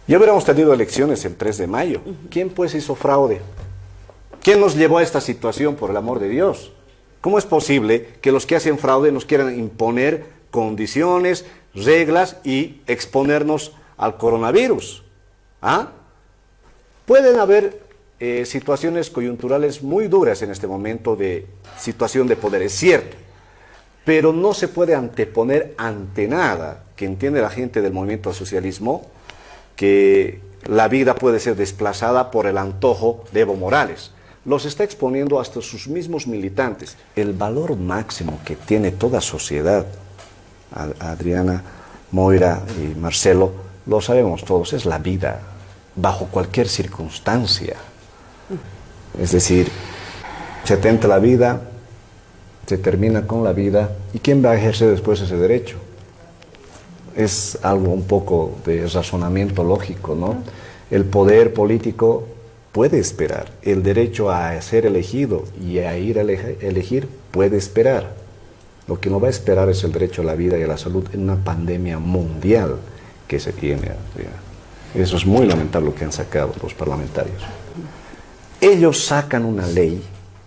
Ya hubiéramos tenido elecciones el 3 de mayo. ¿Quién pues hizo fraude? ¿Quién nos llevó a esta situación, por el amor de Dios? ¿Cómo es posible que los que hacen fraude nos quieran imponer condiciones, reglas y exponernos al coronavirus? ¿Ah? Pueden haber situaciones coyunturales muy duras en este momento de situación de poder, es cierto, pero no se puede anteponer ante nada, que entiende la gente del movimiento al socialismo, que la vida puede ser desplazada por el antojo de Evo Morales. Los está exponiendo hasta sus mismos militantes. El valor máximo que tiene toda sociedad, Adriana, Moira y Marcelo, lo sabemos todos, es la vida, bajo cualquier circunstancia. Es decir, se tenta la vida, se termina con la vida, ¿y quién va a ejercer después ese derecho? Es algo un poco de razonamiento lógico, ¿no? El poder político puede esperar, el derecho a ser elegido y a ir a elegir puede esperar. Lo que no va a esperar es el derecho a la vida y a la salud en una pandemia mundial que se tiene. Eso es muy lamentable lo que han sacado los parlamentarios. Ellos sacan una ley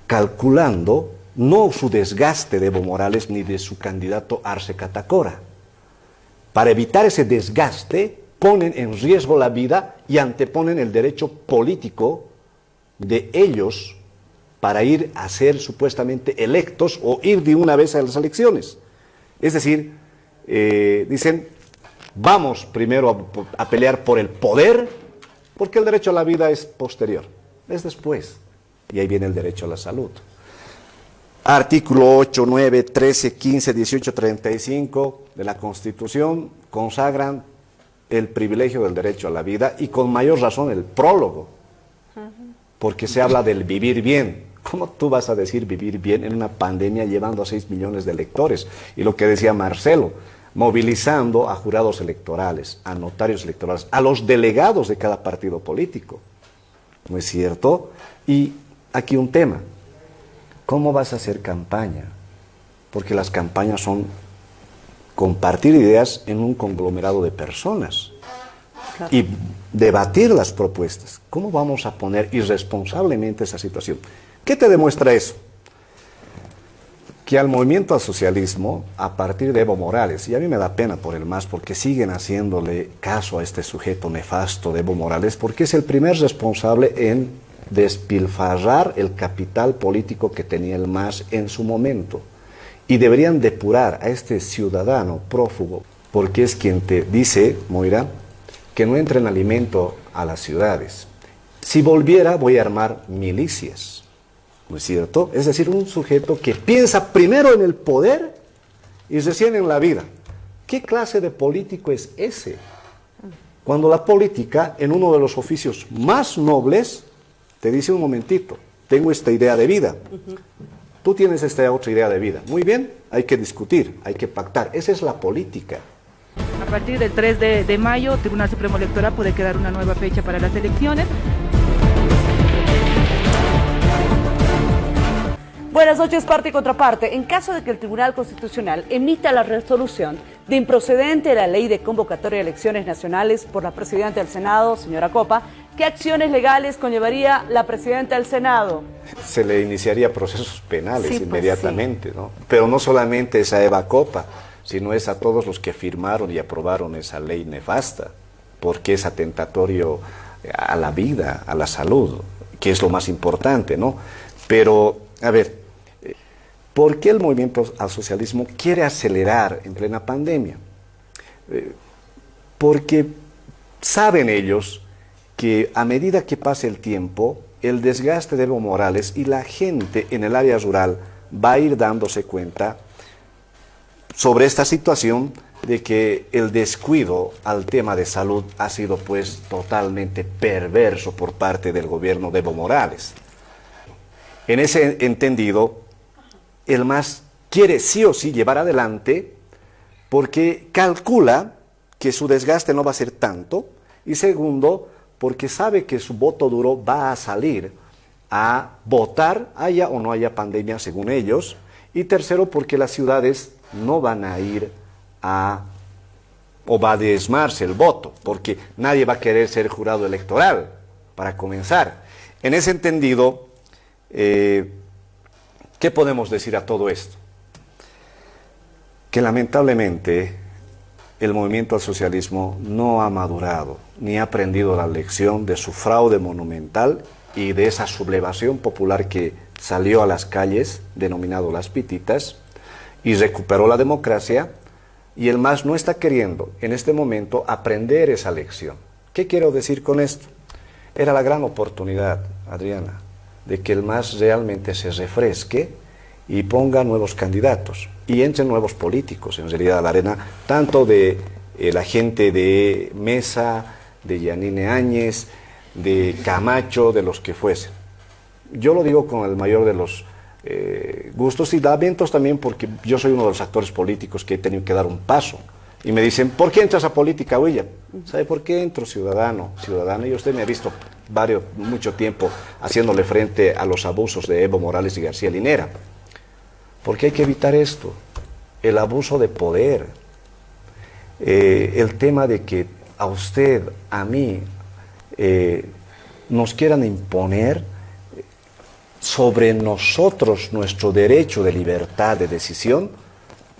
calculando no su desgaste de Evo Morales ni de su candidato Arce Catacora. Para evitar ese desgaste, ponen en riesgo la vida y anteponen el derecho político de ellos para ir a ser supuestamente electos o ir de una vez a las elecciones. Es decir, dicen, vamos primero a pelear por el poder, porque el derecho a la vida es posterior, es después. Y ahí viene el derecho a la salud. Artículo 8, 9, 13, 15, 18, 35 de la Constitución consagran el privilegio del derecho a la vida y con mayor razón el prólogo, porque se habla del vivir bien. ¿Cómo tú vas a decir vivir bien en una pandemia llevando a 6 millones de electores? Y lo que decía Marcelo, movilizando a jurados electorales, a notarios electorales, a los delegados de cada partido político. ¿No es cierto? Y aquí un tema. ¿Cómo vas a hacer campaña? Porque las campañas son compartir ideas en un conglomerado de personas. Claro. Y debatir las propuestas. ¿Cómo vamos a poner irresponsablemente esa situación? ¿Qué te demuestra eso? Que al movimiento al socialismo, a partir de Evo Morales, y a mí me da pena por el MAS, porque siguen haciéndole caso a este sujeto nefasto de Evo Morales, porque es el primer responsable en despilfarrar el capital político que tenía el MAS en su momento. Y deberían depurar a este ciudadano prófugo, porque es quien te dice, Moira, que no entren alimento a las ciudades. Si volviera, voy a armar milicias. ¿No es cierto? Es decir, un sujeto que piensa primero en el poder y recién en la vida. ¿Qué clase de político es ese? Cuando la política, en uno de los oficios más nobles, te dice un momentito, tengo esta idea de vida. Tú tienes esta otra idea de vida. Muy bien, hay que discutir, hay que pactar. Esa es la política. A partir del 3 de mayo, el Tribunal Supremo Electoral puede quedar una nueva fecha para las elecciones. Buenas noches, parte y contraparte. En caso de que el Tribunal Constitucional emita la resolución de improcedente de la ley de convocatoria de elecciones nacionales por la presidenta del Senado, señora Copa, ¿qué acciones legales conllevaría la presidenta del Senado? Se le iniciaría procesos penales Sí, pues inmediatamente, sí. ¿no? Pero no solamente es a Eva Copa, sino es a todos los que firmaron y aprobaron esa ley nefasta, porque es atentatorio a la vida, a la salud, que es lo más importante, ¿no? Pero, a ver, ¿por qué el movimiento al socialismo quiere acelerar en plena pandemia? Porque saben ellos que a medida que pase el tiempo, el desgaste de Evo Morales y la gente en el área rural va a ir dándose cuenta sobre esta situación de que el descuido al tema de salud ha sido pues totalmente perverso por parte del gobierno de Evo Morales. En ese entendido, el MAS quiere sí o sí llevar adelante porque calcula que su desgaste no va a ser tanto y segundo, porque sabe que su voto duro va a salir a votar, haya o no haya pandemia según ellos, y tercero, porque las ciudades no van a ir a, o va a diezmarse el voto. porque nadie va a querer ser jurado electoral, para comenzar. En ese entendido, ¿qué podemos decir a todo esto? Que lamentablemente el movimiento al socialismo no ha madurado, ni ha aprendido la lección de su fraude monumental y de esa sublevación popular que salió a las calles, denominado las pititas, y recuperó la democracia, y el MAS no está queriendo en este momento aprender esa lección. ¿Qué quiero decir con esto? Era la gran oportunidad, Adriana, de que el MAS realmente se refresque y ponga nuevos candidatos y entren nuevos políticos, en realidad, a la arena, tanto de la gente de Mesa, de Yanine Áñez, de Camacho, de los que fuesen. Yo lo digo con el mayor de los gustos y lamentos también, porque yo soy uno de los actores políticos que he tenido que dar un paso. Y me dicen, ¿por qué entras a política, Huilla? ¿Sabe por qué entro? Ciudadana. Y usted me ha visto mucho tiempo haciéndole frente a los abusos de Evo Morales y García Linera. Porque hay que evitar esto, el abuso de poder, el tema de que a usted, a mí, nos quieran imponer sobre nosotros nuestro derecho de libertad de decisión,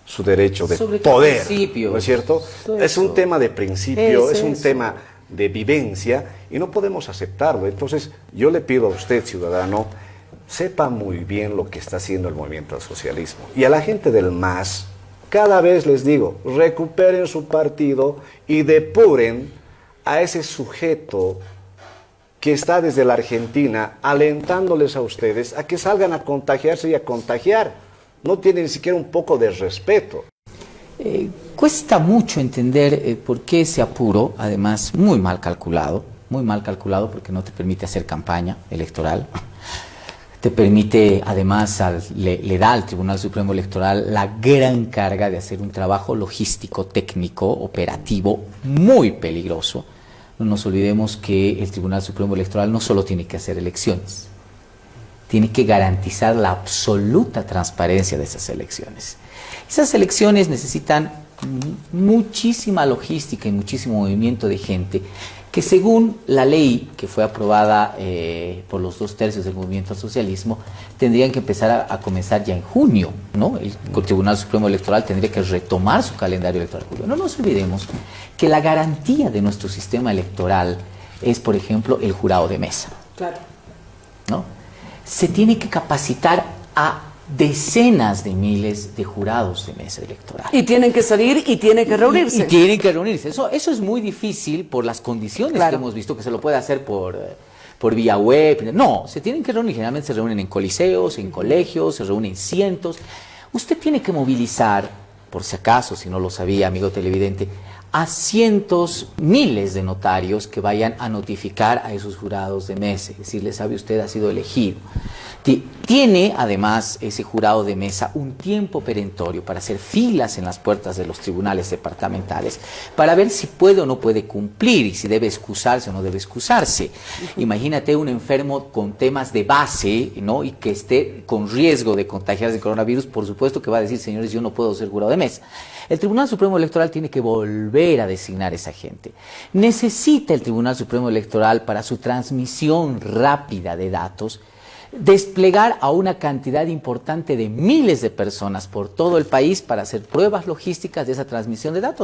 su derecho de poder, ¿no es cierto? Es un tema de principio, es un tema de vivencia y no podemos aceptarlo. Entonces yo le pido a usted, ciudadano, sepa muy bien lo que está haciendo el movimiento al socialismo. Y a la gente del MAS, cada vez les digo, recuperen su partido y depuren a ese sujeto que está desde la Argentina alentándoles a ustedes a que salgan a contagiarse y a contagiar. No tienen ni siquiera un poco de respeto. Cuesta mucho entender por qué ese apuro, además muy mal calculado porque no te permite hacer campaña electoral, te permite además, le da al Tribunal Supremo Electoral la gran carga de hacer un trabajo logístico, técnico, operativo, muy peligroso. No nos olvidemos que el Tribunal Supremo Electoral no solo tiene que hacer elecciones, tiene que garantizar la absoluta transparencia de esas elecciones. Esas elecciones necesitan muchísima logística y muchísimo movimiento de gente que, según la ley que fue aprobada por los 2/3 del movimiento al socialismo, tendrían que empezar a comenzar ya en junio, ¿no? El Tribunal Supremo Electoral tendría que retomar su calendario electoral en julio. No nos olvidemos que la garantía de nuestro sistema electoral es, por ejemplo, el jurado de mesa. Claro. ¿No? Se tiene que capacitar a decenas de miles de jurados de mesa electoral. Y tienen que salir y tienen que reunirse. Y tienen que reunirse. Eso es muy difícil por las condiciones Claro. que hemos visto, que se lo puede hacer por vía web. No, se tienen que reunir. Generalmente se reúnen en coliseos, en colegios, se reúnen cientos. Usted tiene que movilizar, por si acaso, si no lo sabía, amigo televidente, a cientos, miles de notarios que vayan a notificar a esos jurados de mesa, decirles, sabe usted, ha sido elegido. Tiene además ese jurado de mesa un tiempo perentorio para hacer filas en las puertas de los tribunales departamentales para ver si puede o no puede cumplir y si debe excusarse o no debe excusarse. Imagínate un enfermo con temas de base, ¿no? Y que esté con riesgo de contagiarse de coronavirus, por supuesto que va a decir, señores, yo no puedo ser jurado de mesa. El Tribunal Supremo Electoral tiene que volver a designar a esa gente. Necesita el Tribunal Supremo Electoral, para su transmisión rápida de datos, desplegar a una cantidad importante de miles de personas por todo el país para hacer pruebas logísticas de esa transmisión de datos.